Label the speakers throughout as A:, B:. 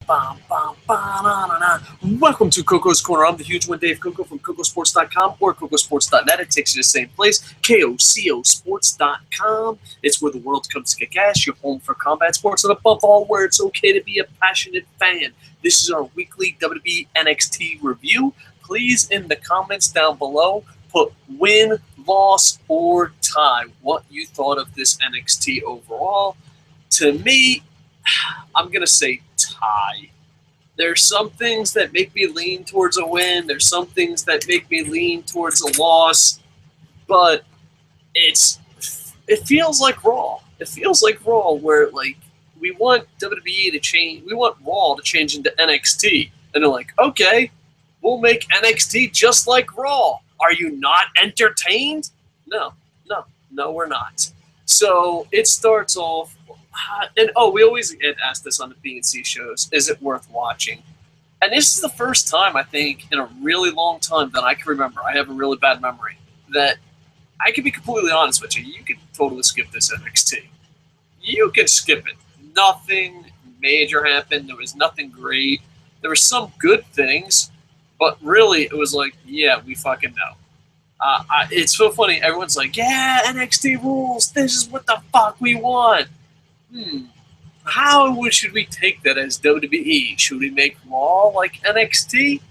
A: Welcome to Koco's Corner. I'm the huge one, Dave Koco from Kocosports.com or Kocosports.net. It takes you to the same place, KOCOsports.com. It's where the world comes to kick ass, your home for combat sports, and above all, where it's okay to be a passionate fan. This is our weekly WWE NXT review. Please, in the comments down below, put win, loss, or tie. What you thought of this NXT overall. To me, I'm going to say tie. There's some things that make me lean towards a win. There's some things that make me lean towards a loss. But it feels like Raw. It feels like Raw where, like, we want WWE to change. We want Raw to change into NXT. And they're like, okay, we'll make NXT just like Raw. Are you not entertained? No, we're not. So it starts off, and we always get asked this on the B&C shows, is it worth watching? And this is the first time, I think, in a really long time that I can remember, I have a really bad memory, that I can be completely honest with you, you could totally skip this NXT. You can skip it. Nothing major happened. There was nothing great. There were some good things, but really it was like, yeah, we fucking know. It's so funny. Everyone's like, yeah, NXT rules. This is what the fuck we want. How should we take that as WWE? Should we make Raw like NXT?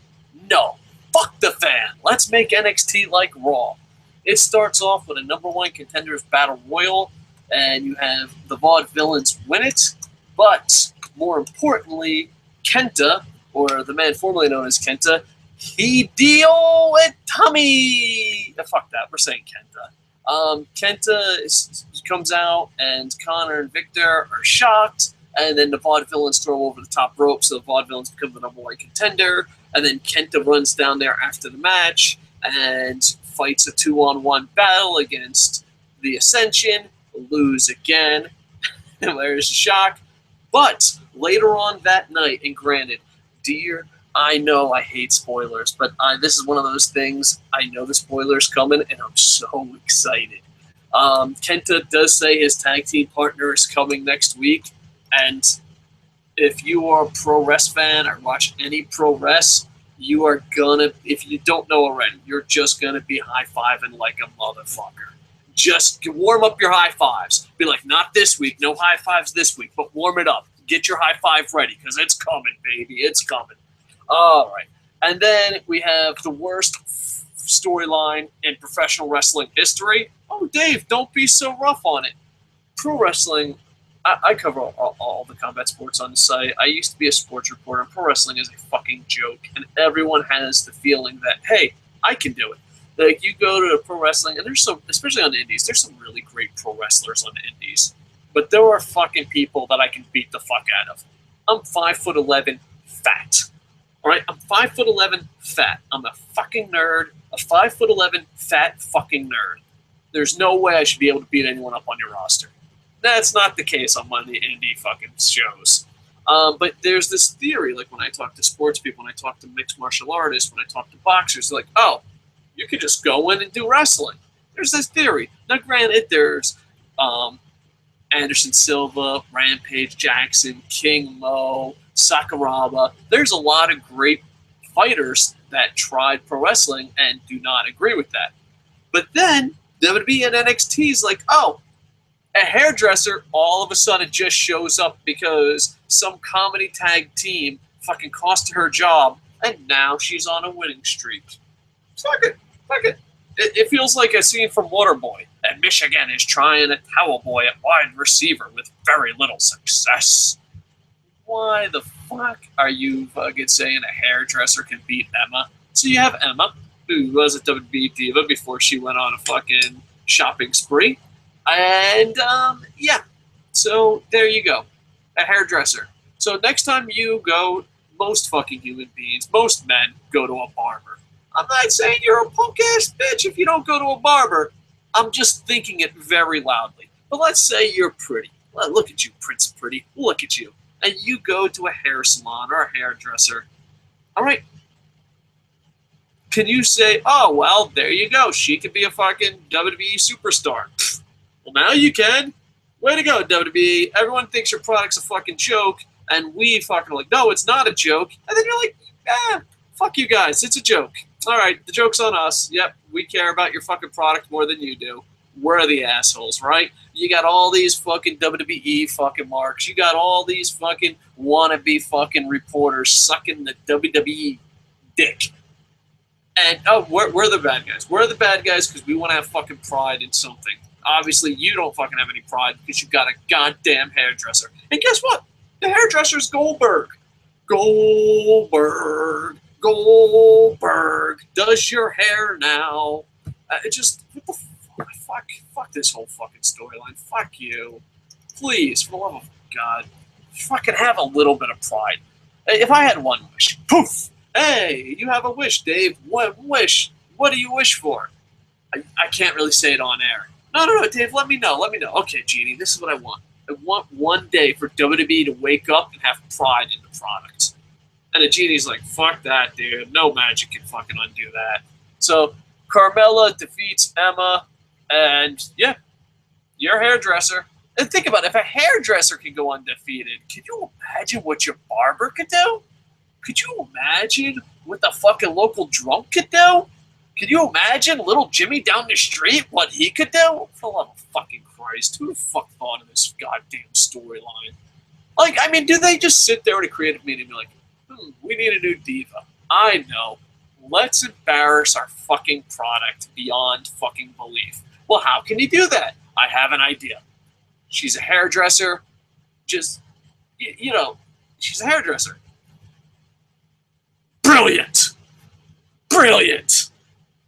A: No. Fuck the fan. Let's make NXT like Raw. It starts off with a #1 contenders battle royal, and you have the Vaudevillains win it. But more importantly, Kenta, or the man formerly known as Kenta, Hideo Itami. Fuck that. We're saying Kenta. Kenta comes out, and Connor and Victor are shocked, and then the Vaudevillains throw over the top rope, so the Vaudevillains become the #1 contender, and then Kenta runs down there after the match and fights a 2-on-1 battle against the Ascension, lose again, and there's a shock. But later on that night, and granted, I know I hate spoilers, but this is one of those things. I know the spoiler's coming, and I'm so excited. Kenta does say his tag team partner is coming next week, and if you are a pro wrestling fan or watch any pro wrestling, you are gonna, if you don't know already, you're just gonna be high-fiving like a motherfucker. Just warm up your high fives. Be like, not this week, no high fives this week, but warm it up. Get your high five ready, because it's coming, baby, it's coming. All right. And then we have the worst storyline in professional wrestling history. Oh, Dave, don't be so rough on it. Pro wrestling, I cover all the combat sports on the site. I used to be a sports reporter, and pro wrestling is a fucking joke. And everyone has the feeling that, hey, I can do it. Like, you go to pro wrestling, and there's some, especially on the indies, there's some really great pro wrestlers on the indies. But there are fucking people that I can beat the fuck out of. I'm 5'11", fat. All right, I'm 5'11", fat. I'm a fucking nerd, a 5'11", fat fucking nerd. There's no way I should be able to beat anyone up on your roster. That's not the case on one of the indie fucking shows. But there's this theory, like when I talk to sports people, when I talk to mixed martial artists, when I talk to boxers, they're like, oh, you could just go in and do wrestling. There's this theory. Now, granted, there's Anderson Silva, Rampage Jackson, King Mo, Sakuraba. There's a lot of great fighters that tried pro wrestling and do not agree with that. But then WWE and NXT is like, oh, a hairdresser all of a sudden just shows up because some comedy tag team fucking cost her job, and now she's on a winning streak. Fuck it. It feels like a scene from Waterboy, and Michigan is trying a towel boy at wide receiver with very little success. Why the fuck are you fucking saying a hairdresser can beat Emma? So you have Emma, who was a WWE diva before she went on a fucking shopping spree. And, yeah. So there you go. A hairdresser. So next time you go, most fucking human beings, most men, go to a barber. I'm not saying you're a punk-ass bitch if you don't go to a barber. I'm just thinking it very loudly. But let's say you're pretty. Well, look at you, Prince Pretty. Look at you. And you go to a hair salon or a hairdresser. All right. Can you say, oh, well, there you go. She could be a fucking WWE superstar. Well, now you can. Way to go, WWE. Everyone thinks your product's a fucking joke. And we fucking like, no, it's not a joke. And then you're like, fuck you guys, it's a joke. All right, the joke's on us. Yep, we care about your fucking product more than you do. We're the assholes, right? You got all these fucking WWE fucking marks. You got all these fucking wannabe fucking reporters sucking the WWE dick. And, we're the bad guys. We're the bad guys because we want to have fucking pride in something. Obviously, you don't fucking have any pride because you've got a goddamn hairdresser. And guess what? The hairdresser's Goldberg. Goldberg does your hair now. What the fuck this whole fucking storyline. Fuck you. Please, for the love of God, fucking have a little bit of pride. If I had one wish, poof. Hey, you have a wish, Dave. What wish? What do you wish for? I can't really say it on air. No, Dave, let me know. Okay, Genie, this is what I want. I want one day for WWE to wake up and have pride in the product. And the Genie's like, fuck that, dude. No magic can fucking undo that. So Carmella defeats Emma, and yeah, your hairdresser. And think about it, if a hairdresser can go undefeated, can you imagine what your barber could do? Could you imagine what the fucking local drunk could do? Could you imagine little Jimmy down the street, what he could do? For the love of fucking Christ, who the fuck thought of this goddamn storyline? Like, I mean, do they just sit there in a creative meeting and be like, we need a new diva? I know. Let's embarrass our fucking product beyond fucking belief. Well, how can you do that? I have an idea. She's a hairdresser. Just, she's a hairdresser. Brilliant.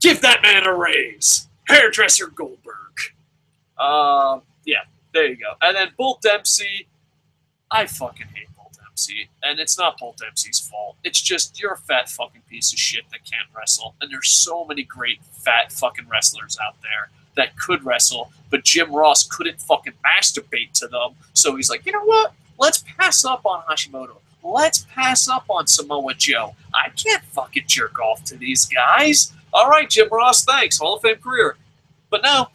A: Give that man a raise. Hairdresser Goldberg. Yeah, there you go. And then Bull Dempsey. I fucking hate Bull Dempsey. And it's not Bull Dempsey's fault. It's just you're a fat fucking piece of shit that can't wrestle. And there's so many great fat fucking wrestlers out there that could wrestle, but Jim Ross couldn't fucking masturbate to them. So he's like, you know what? Let's pass up on Hashimoto. Let's pass up on Samoa Joe. I can't fucking jerk off to these guys. All right, Jim Ross, thanks. Hall of Fame career. But no.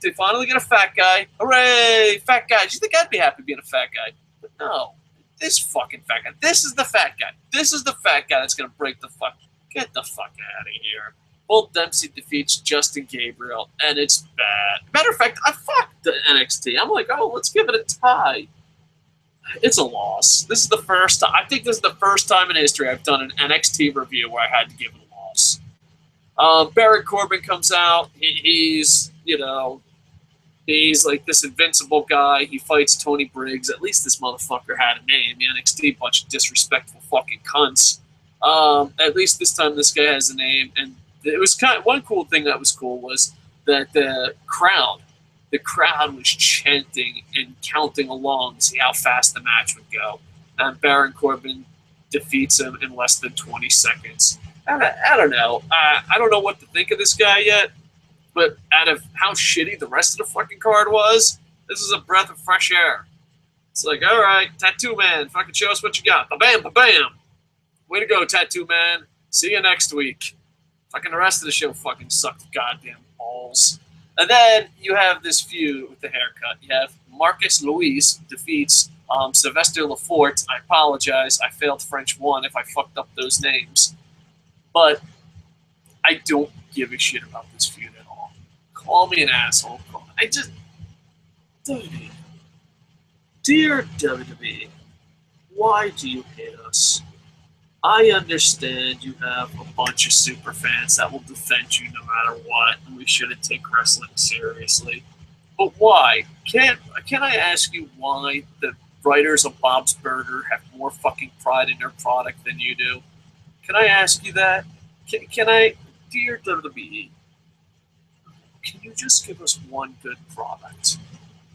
A: They finally get a fat guy. Hooray, fat guy. Do you think I'd be happy being a fat guy? But no. This fucking fat guy. This is the fat guy. This is the fat guy that's going to break the fuck. Get the fuck out of here. Bull Dempsey defeats Justin Gabriel, and it's bad. Matter of fact, I fucked the NXT. I'm like, let's give it a tie. It's a loss. This is the first time. I think this is the first time in history I've done an NXT review where I had to give it a loss. Baron Corbin comes out. He's like this invincible guy. He fights Tony Briggs. At least this motherfucker had a name. The NXT bunch of disrespectful fucking cunts. At least this time this guy has a name. And it was one cool thing that was cool was that the crowd was chanting and counting along to see how fast the match would go. And Baron Corbin defeats him in less than 20 seconds. I don't know. I don't know what to think of this guy yet, but out of how shitty the rest of the fucking card was, this is a breath of fresh air. It's like, all right, Tattoo Man, fucking show us what you got. Ba-bam, ba-bam. Way to go, Tattoo Man. See you next week. Fucking the rest of the show fucking sucked goddamn balls. And then you have this feud with the haircut. You have Marcus Luis defeats Sylvester Lafort. I apologize. I failed French 1 if I fucked up those names. But I don't give a shit about this feud at all. Call me an asshole. WWE. Dear WWE, why do you hate us? I understand you have a bunch of super fans that will defend you no matter what, and we shouldn't take wrestling seriously. But why? Can I ask you why the writers of Bob's Burger have more fucking pride in their product than you do? Can I ask you that? Can I, dear WWE, can you just give us one good product?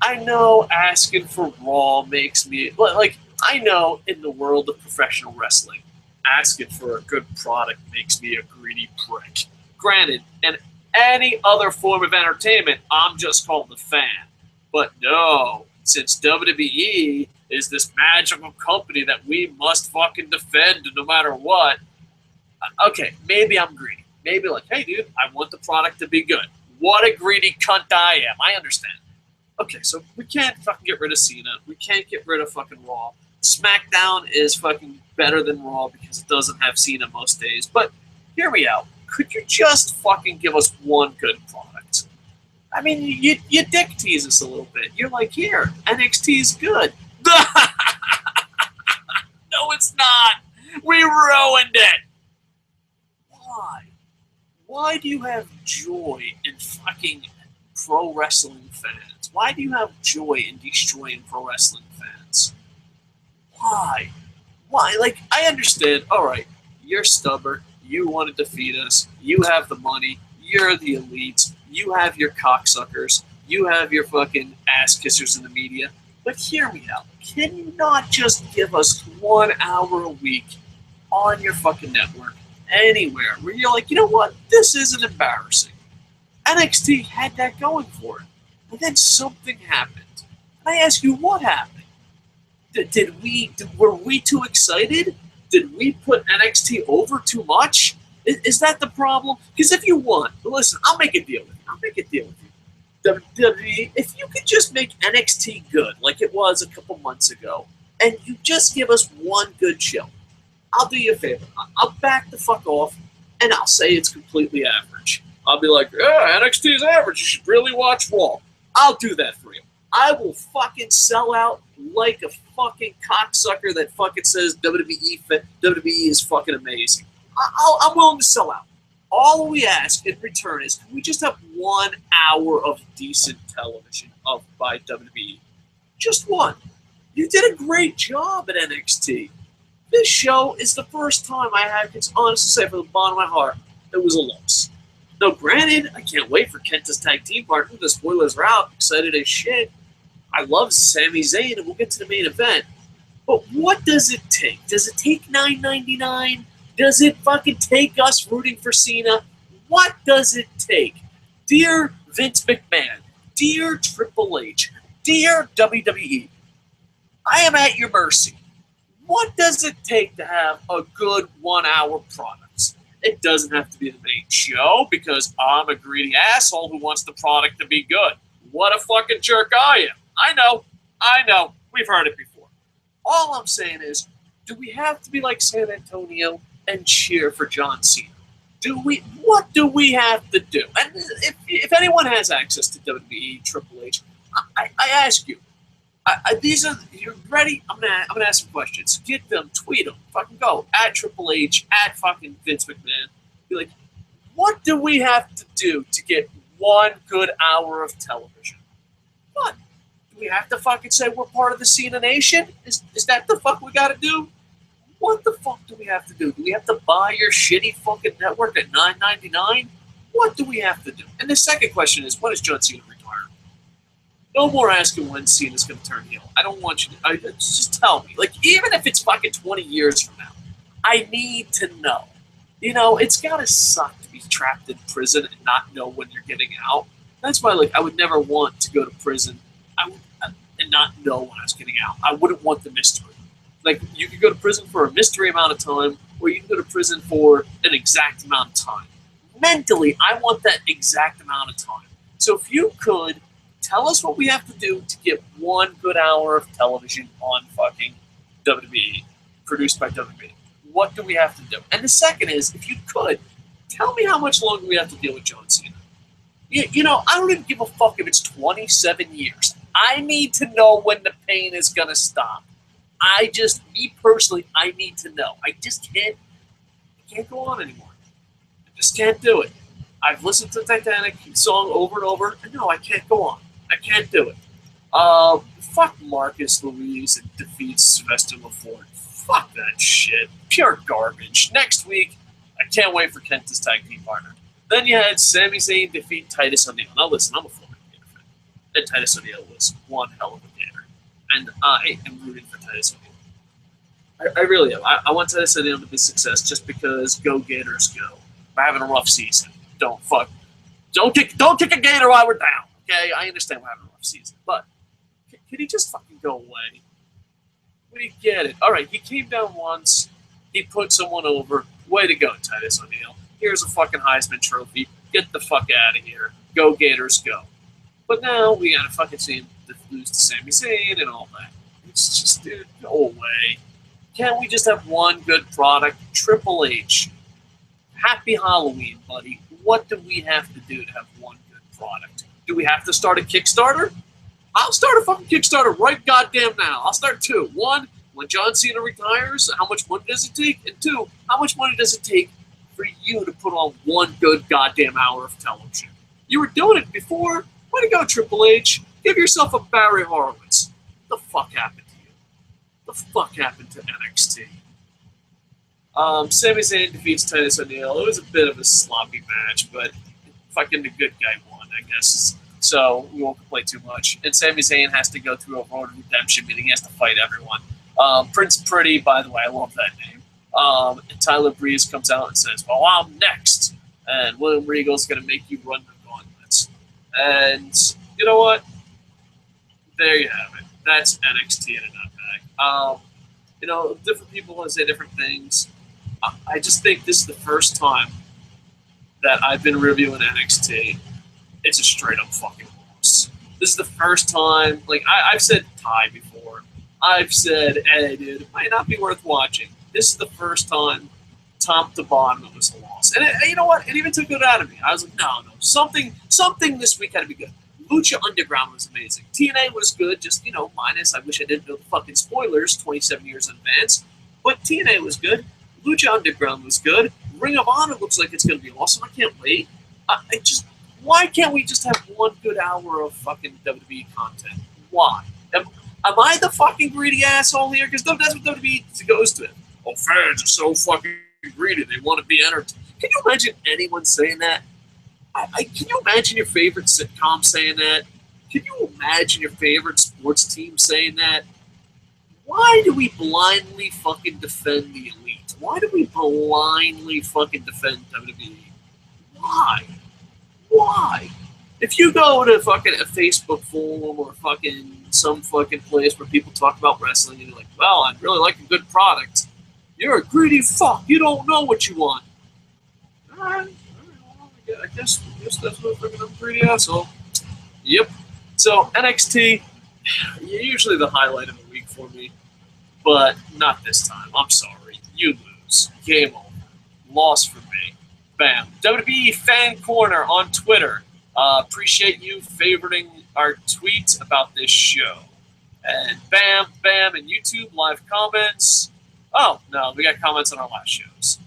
A: I know asking for Raw makes me, like, I know in the world of professional wrestling, asking for a good product makes me a greedy prick. Granted, in any other form of entertainment, I'm just called the fan. But no, since WWE is this magical company that we must fucking defend no matter what, okay, maybe I'm greedy. Maybe like, hey, dude, I want the product to be good. What a greedy cunt I am. I understand. Okay, so we can't fucking get rid of Cena. We can't get rid of fucking Raw. SmackDown is fucking better than Raw because it doesn't have Cena most days. But hear me out. Could you just fucking give us one good product? I mean, you dick tease us a little bit. You're like, here, NXT is good. No, it's not. We ruined it. Why? Why do you have joy in fucking pro wrestling fans? Why do you have joy in destroying pro wrestling fans? Why? Why? Like, I understand, alright, you're stubborn, you want to defeat us, you have the money, you're the elites, you have your cocksuckers, you have your fucking ass kissers in the media, but hear me out. Can you not just give us 1 hour a week on your fucking network, anywhere, where you're like, you know what, this isn't embarrassing. NXT had that going for it. And then something happened. And I ask you, what happened? Were we too excited? Did we put NXT over too much? Is that the problem? Because if you want, listen, I'll make a deal with you. WWE, if you could just make NXT good, like it was a couple months ago, and you just give us one good show, I'll do you a favor. I'll back the fuck off, and I'll say it's completely average. I'll be like, yeah, NXT is average. You should really watch Raw. I'll do that for you. I will fucking sell out like a fucking cocksucker that fucking says WWE is fucking amazing. I'm willing to sell out. All we ask in return is, can we just have 1 hour of decent television by WWE? Just one. You did a great job at NXT. This show is the first time I can honestly say from the bottom of my heart it was a loss. Now, granted, I can't wait for Kenta's tag team partner. The spoilers are out. I'm excited as shit. I love Sami Zayn, and we'll get to the main event. But what does it take? Does it take $9.99? Does it fucking take us rooting for Cena? What does it take? Dear Vince McMahon, dear Triple H, dear WWE, I am at your mercy. What does it take to have a good 1 hour product? It doesn't have to be the main show because I'm a greedy asshole who wants the product to be good. What a fucking jerk I am. I know. We've heard it before. All I'm saying is, do we have to be like San Antonio and cheer for John Cena? What do we have to do? And if anyone has access to WWE, Triple H, I ask you, you're ready? I'm gonna ask some questions. Get them, tweet them, fucking go at Triple H, at fucking Vince McMahon. Be like, what do we have to do to get 1 good hour of television? What? Do we have to fucking say we're part of the Cena Nation? Is that the fuck we gotta do? What the fuck do we have to do? Do we have to buy your shitty fucking network at $9.99? What do we have to do? And the second question is, when is John Cena retiring? No more asking when Cena's going to turn heel. I don't want you to. Just tell me. Like, even if it's fucking 20 years from now, I need to know. You know, it's got to suck to be trapped in prison and not know when you're getting out. That's why, like, I would never want to go to prison and not know when I was getting out. I wouldn't want the mystery. Like, you could go to prison for a mystery amount of time, or you can go to prison for an exact amount of time. Mentally, I want that exact amount of time. So if you could, tell us what we have to do to get 1 good hour of television on fucking WWE, produced by WWE. What do we have to do? And the second is, if you could, tell me how much longer we have to deal with John Cena. You know, I don't even give a fuck if it's 27 years. I need to know when the pain is going to stop. Me personally, I need to know. I can't go on anymore. I just can't do it. I've listened to the Titanic song over and over, and no, I can't go on. I can't do it. Fuck Marcus Louise and defeats Sylvester LaFord. Fuck that shit. Pure garbage. Next week, I can't wait for Kenta's tag team partner. Then you had Sami Zayn defeat Titus O'Neil. Now listen, I'm a Florida Gator fan. And Titus O'Neil was one hell of a Gator. And I am rooting for Titus O'Neil. I really am. I want Titus O'Neil to be a success just because go Gators go. We're having a rough season. Don't kick a Gator while we're down. Okay, I understand we're having a rough season, but can he just fucking go away? We get it. All right, he came down once. He put someone over. Way to go, Titus O'Neil. Here's a fucking Heisman Trophy. Get the fuck out of here. Go Gators, go. But now we gotta fucking see him lose to Sami Zayn and all that. It's just, dude, go away. Can't we just have one good product? Triple H. Happy Halloween, buddy. What do we have to do to have one good product? Do we have to start a Kickstarter? I'll start a fucking Kickstarter right goddamn now. I'll start 2. 1, when John Cena retires, how much money does it take? And 2, how much money does it take for you to put on one good goddamn hour of television? You were doing it before. Way to go, Triple H. Give yourself a Barry Horowitz. What the fuck happened to you? What the fuck happened to NXT? Sami Zayn defeats Titus O'Neil. It was a bit of a sloppy match, but fucking the good guy won, I guess. So we won't complain too much. And Sami Zayn has to go through a road of redemption, meaning he has to fight everyone. Prince Pretty, by the way, I love that name. And Tyler Breeze comes out and says, well, I'm next. And William Regal's going to make you run the gauntlets. And you know what? There you have it. That's NXT in a nutmeg. You know, different people want to say different things. I just think this is the first time that I've been reviewing NXT. It's a straight up fucking loss. This is the first time, like, I've said Ty before. I've said, hey, dude, it might not be worth watching. This is the first time, top to bottom, it was a loss. And you know what? It even took it out of me. I was like, no, something this week had to be good. Lucha Underground was amazing. TNA was good, just, you know, minus, I wish I didn't know the fucking spoilers 27 years in advance. But TNA was good. Lucha Underground was good. Ring of Honor looks like it's going to be awesome. I can't wait. Why can't we just have one good hour of fucking WWE content? Why? Am I the fucking greedy asshole here? Because that's what WWE goes to. Oh, fans are so fucking greedy. They want to be entertained. Can you imagine anyone saying that? Can you imagine your favorite sitcom saying that? Can you imagine your favorite sports team saying that? Why do we blindly fucking defend the elite? Why do we blindly fucking defend WWE? Why? Why? If you go to fucking a Facebook forum or fucking some fucking place where people talk about wrestling and you're like, well, I'd really like a good product, you're a greedy fuck. You don't know what you want. All right. I guess that's what I'm a greedy asshole. Yep. So NXT, usually the highlight of the week for me, but not this time. I'm sorry. You lose. Game over. Loss for me. Bam. WWE Fan Corner on Twitter. Appreciate you favoriting our tweet about this show. And bam, bam, and YouTube live comments. Oh, no, we got comments on our last shows.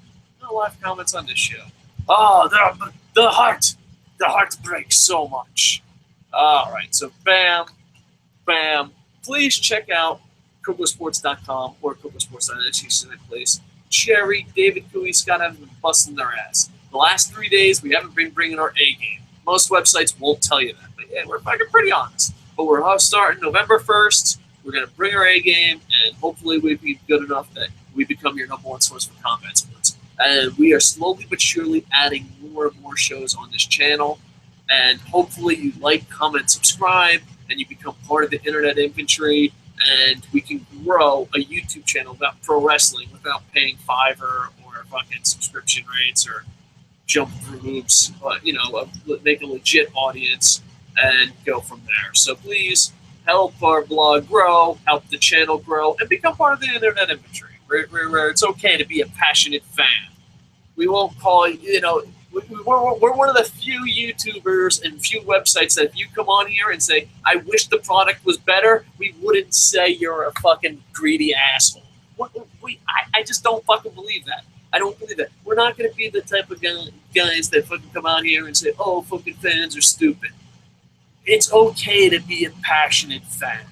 A: No live comments on this show. Oh, the heart breaks so much. All right, so bam, bam. Please check out Kocosports.com or Kocosports.net, place. Cherry, David Cooey, Scott have been busting their ass. The last 3 days, we haven't been bringing our A game. Most websites won't tell you that, but yeah, we're fucking pretty honest. But we're starting November 1st. We're going to bring our A game, and hopefully we'll be good enough that we become your number one source for combat sports. And we are slowly but surely adding more and more shows on this channel. And hopefully you like, comment, subscribe, and you become part of the internet infantry. And we can grow a YouTube channel about pro wrestling without paying Fiverr or fucking subscription rates or jump through hoops. But, you know, make a legit audience and go from there. So please help our blog grow, help the channel grow, and become part of the internet infantry. Where it's okay to be a passionate fan. We won't call you know, we're one of the few YouTubers and few websites that if you come on here and say, I wish the product was better, we wouldn't say you're a fucking greedy asshole. I just don't fucking believe that. I don't believe that. We're not going to be the type of guys that fucking come out here and say, oh, fucking fans are stupid. It's okay to be a passionate fan.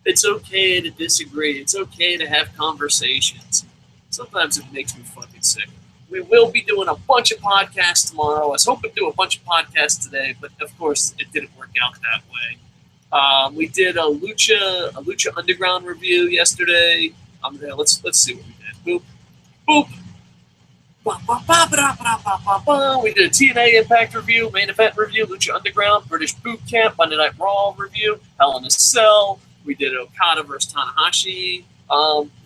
A: It's okay to disagree. It's okay to have conversations. Sometimes it makes me fucking sick. We will be doing a bunch of podcasts tomorrow. I was hoping to do a bunch of podcasts today, but of course it didn't work out that way. We did a Lucha Underground review yesterday. Let's see what we did. Boop. We did a TNA Impact review, main event review, Lucha Underground, British Boot Camp, Monday Night Raw review, Hell in a Cell. We did Okada versus Tanahashi.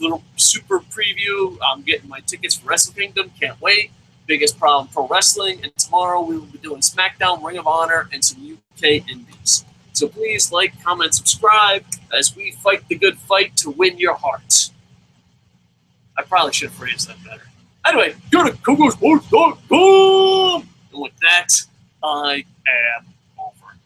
A: Little super preview. I'm getting my tickets for Wrestle Kingdom. Can't wait. Biggest Problem Pro Wrestling. And tomorrow we will be doing SmackDown, Ring of Honor, and some UK indies. So please like, comment, subscribe as we fight the good fight to win your hearts. I probably should phrase that better. Anyway, go to Kocosports.com! And with that, I am over.